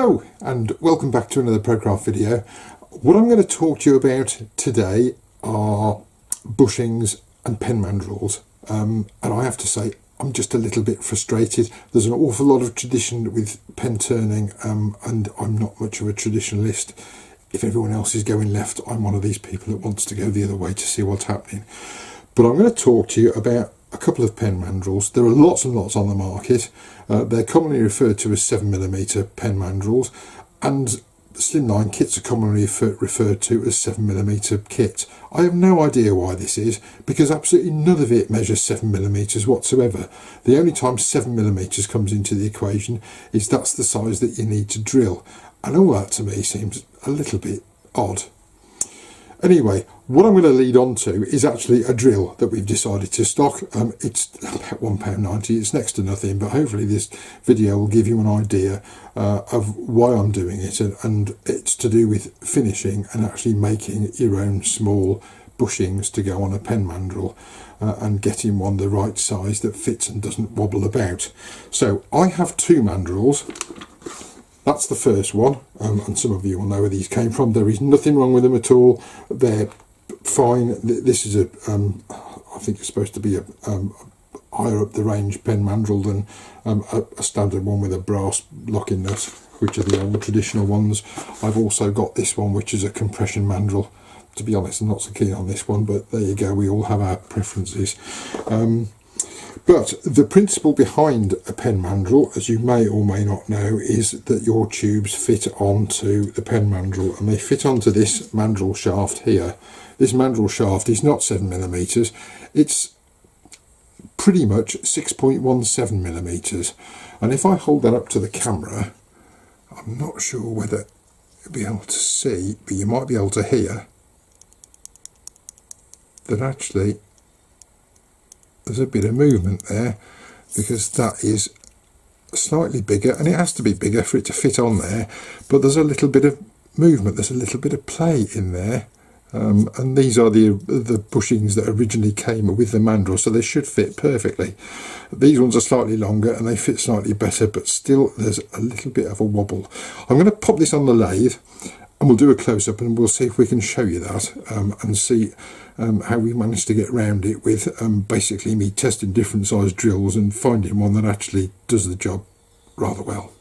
Hello and welcome back to another Prokraft video. What I'm going to talk to you about today are bushings and pen mandrels, and I have to say I'm just a little bit frustrated. There's an awful lot of tradition with pen turning, and I'm not much of a traditionalist. If everyone else is going left, I'm one of these people that wants to go the other way to see what's happening. But I'm going to talk to you about a couple of pen mandrels. There are lots and lots on the market. They're commonly referred to as 7mm pen mandrels, and slimline kits are commonly referred to as 7mm kits. I have no idea why this is, because absolutely none of it measures 7mm whatsoever. The only time 7mm comes into the equation is that's the size that you need to drill, and all that to me seems a little bit odd. Anyway, what I'm going to lead on to is actually a drill that we've decided to stock. It's about £1.90, it's next to nothing, but hopefully this video will give you an idea of why I'm doing it, and it's to do with finishing and actually making your own small bushings to go on a pen mandrel, and getting one the right size that fits and doesn't wobble about. So I have two mandrels. That's the first one, and some of you will know where these came from. There is nothing wrong with them at all. They're fine. This is I think it's supposed to be a higher up the range pen mandrel than a standard one with a brass locking nut, which are the old traditional ones. I've also got this one, which is a compression mandrel. To be honest, I'm not so keen on this one, but there you go. We all have our preferences. But the principle behind a pen mandrel, as you may or may not know, is that your tubes fit onto the pen mandrel, and they fit onto this mandrel shaft here. This mandrel shaft is not 7mm, it's pretty much 6.17mm. And if I hold that up to the camera, I'm not sure whether you'll be able to see, but you might be able to hear that actually there's a bit of movement there, because that is slightly bigger, and it has to be bigger for it to fit on there, but there's a little bit of movement, there's a little bit of play in there, and these are the bushings that originally came with the mandrel, so they should fit perfectly. These ones are slightly longer and they fit slightly better, but still there's a little bit of a wobble. I'm going to pop this on the lathe and we'll do a close-up, and we'll see if we can show you that, and see how we managed to get around it with basically me testing different size drills and finding one that actually does the job rather well.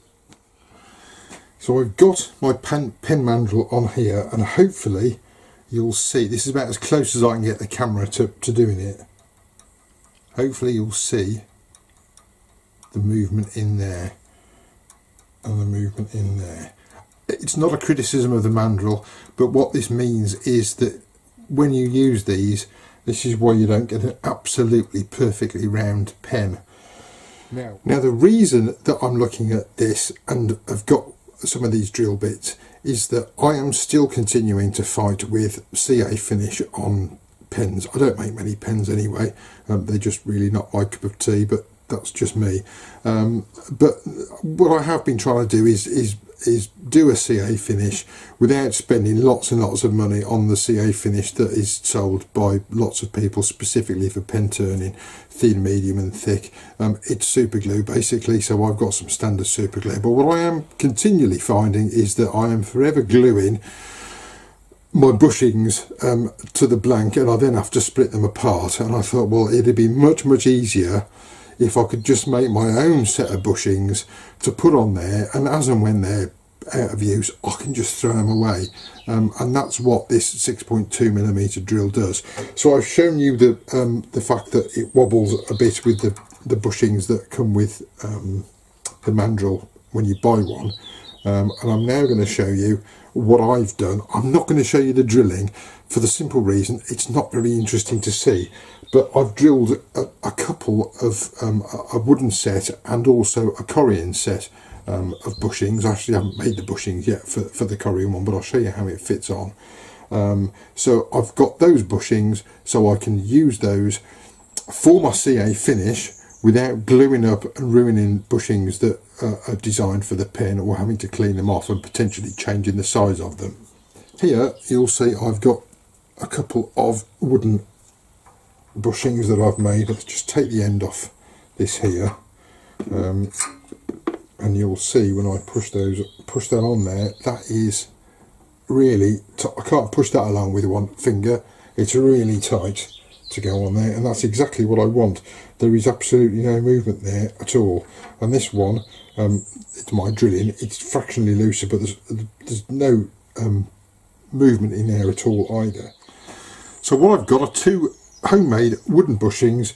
So I've got my pen mandrel on here, and hopefully you'll see, this is about as close as I can get the camera to doing it. Hopefully you'll see the movement in there and the movement in there. It's not a criticism of the mandrel, but what this means is that when you use these, this is why you don't get an absolutely perfectly round pen. Now the reason that I'm looking at this and have got some of these drill bits is that I am still continuing to fight with CA finish on pens. I don't make many pens anyway, they're just really not my cup of tea, but that's just me. But what I have been trying to do is do a CA finish without spending lots and lots of money on the CA finish that is sold by lots of people specifically for pen turning, thin, medium and thick. It's super glue basically, so I've got some standard super glue, but what I am continually finding is that I am forever gluing my bushings to the blank, and I then have to split them apart. And I thought, well, it'd be much easier if I could just make my own set of bushings to put on there, and as and when they're out of use I can just throw them away, and that's what this 6.2mm drill does. So I've shown you the fact that it wobbles a bit with the bushings that come with the mandrel when you buy one, and I'm now going to show you what I've done. I'm not going to show you the drilling for the simple reason it's not very interesting to see, but I've drilled a couple of a wooden set and also a Corian set of bushings. I actually haven't made the bushings yet for the Corian one, but I'll show you how it fits on. So I've got those bushings, so I can use those for my CA finish without gluing up and ruining bushings that are designed for the pen, or having to clean them off and potentially changing the size of them. Here you'll see I've got a couple of wooden bushings that I've made. Let's just take the end off this here. and you'll see when I push that on there, that is really I can't push that along with one finger. It's really tight to go on there, and that's exactly what I want. There is absolutely no movement there at all. And this one, it's my drilling, it's fractionally looser, but there's no movement in there at all either. So what I've got are two homemade wooden bushings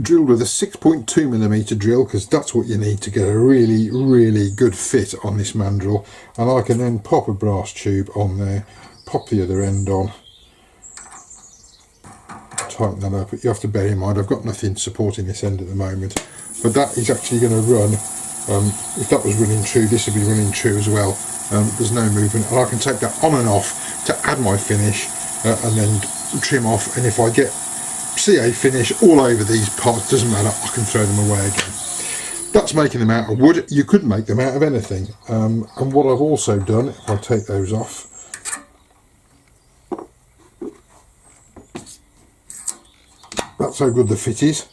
drilled with a 6.2mm drill, because that's what you need to get a really good fit on this mandrel. And I can then pop a brass tube on there, pop the other end on, tighten that up. You have to bear in mind I've got nothing supporting this end at the moment, but that is actually going to run, if that was running true, this would be running true as well. There's no movement, and I can take that on and off to add my finish, and then trim off. And if I get CA finish all over these parts, doesn't matter, I can throw them away again. That's making them out of wood. You could make them out of anything. And what I've also done, if I take those off, that's how good the fit is.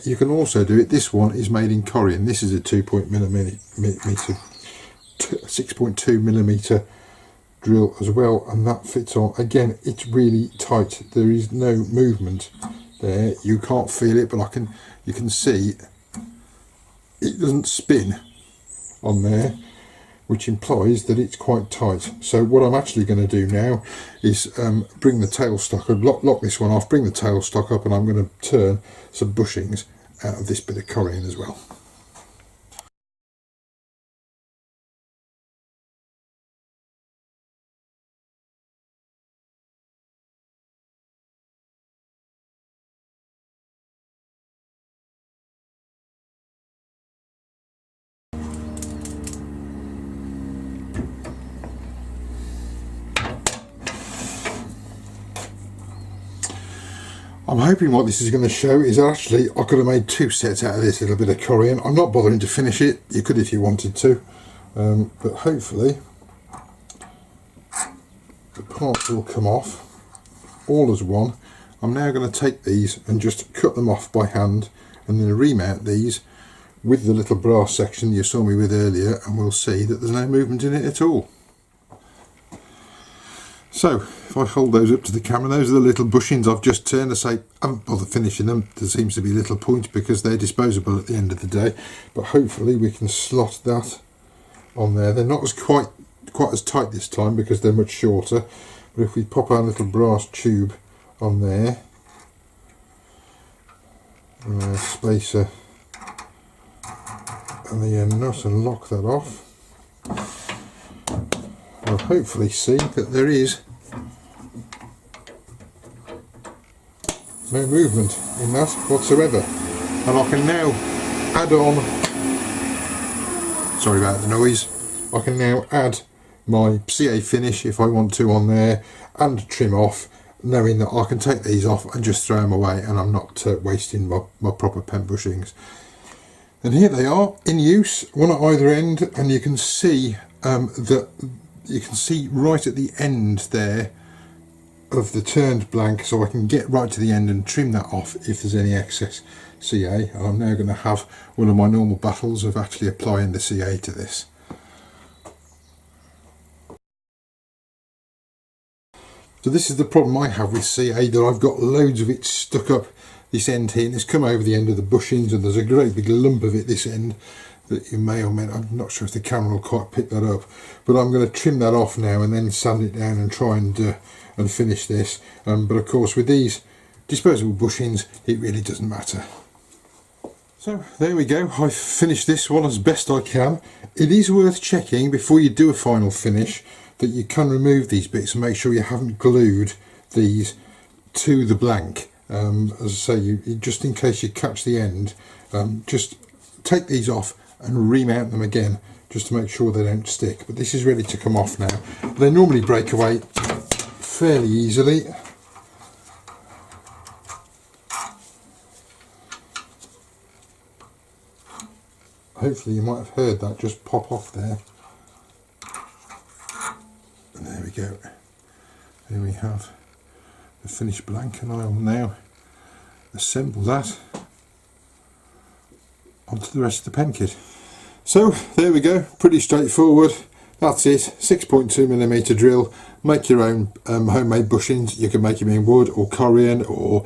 You can also do it, this one is made in Korean. This is a 6.2mm drill as well, and that fits on. Again, it's really tight. There is no movement there. You can't feel it, but you can see it doesn't spin on there, which implies that it's quite tight. So what I'm actually going to do now is bring the tailstock up, lock this one off, bring the tailstock up, and I'm going to turn some bushings out of this bit of Korean as well. I'm hoping what this is going to show is actually I could have made two sets out of this little bit of Korean. I'm not bothering to finish it. You could if you wanted to, but hopefully the parts will come off all as one. I'm now going to take these and just cut them off by hand, and then remount these with the little brass section you saw me with earlier, and we'll see that there's no movement in it at all. So if I hold those up to the camera, those are the little bushings I've just turned. I say I haven't bothered finishing them. There seems to be little point because they're disposable at the end of the day, but hopefully we can slot that on there. They're not as quite as tight this time because they're much shorter, but if we pop our little brass tube on there, spacer and the end nut, and lock that off, we'll hopefully see that there is no movement in that whatsoever. And I can now add on, sorry about the noise, I can now add my CA finish if I want to on there, and trim off, knowing that I can take these off and just throw them away, and I'm not wasting my proper pen bushings. And here they are in use, one at either end, and you can see that you can see right at the end there of the turned blank, so I can get right to the end and trim that off if there's any excess CA. And I'm now going to have one of my normal battles of actually applying the CA to this. So this is the problem I have with CA, that I've got loads of it stuck up this end here, and it's come over the end of the bushings, and there's a great big lump of it this end that you may or may not, I'm not sure if the camera will quite pick that up, but I'm going to trim that off now and then sand it down and try and finish this. But of course with these disposable bushings it really doesn't matter. So there we go, I've finished this one as best I can. It is worth checking before you do a final finish that you can remove these bits and make sure you haven't glued these to the blank. As I say, you just in case you catch the end, just take these off and remount them again just to make sure they don't stick. But this is ready to come off now. They normally break away fairly easily. Hopefully you might have heard that just pop off there. And there we go. Here we have the finished blank, and I will now assemble that onto the rest of the pen kit. So there we go, pretty straightforward. That's it, 6.2mm drill. Make your own homemade bushings. You can make them in wood or corian or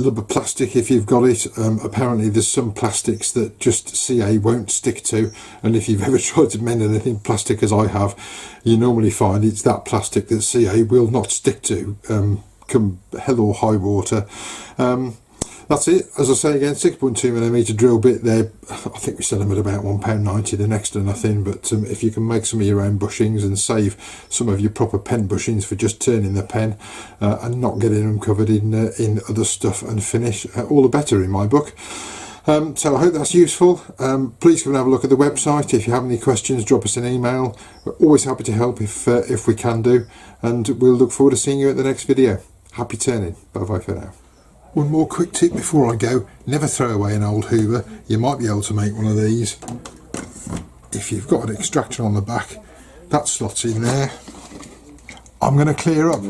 rubber plastic if you've got it. Apparently there's some plastics that just CA won't stick to, and if you've ever tried to mend anything plastic as I have, you normally find it's that plastic that CA will not stick to, come hell or high water. That's it. As I say again, 6.2mm drill bit there. I think we sell them at about £1.90, they're next to nothing, but if you can make some of your own bushings and save some of your proper pen bushings for just turning the pen and not getting them covered in other stuff and finish, all the better in my book. So I hope that's useful. Please come and have a look at the website. If you have any questions, drop us an email. We're always happy to help if we can do, and we'll look forward to seeing you at the next video. Happy turning. Bye bye for now. One more quick tip before I go: never throw away an old Hoover. You might be able to make one of these. If you've got an extractor on the back, that slots in there. I'm going to clear up.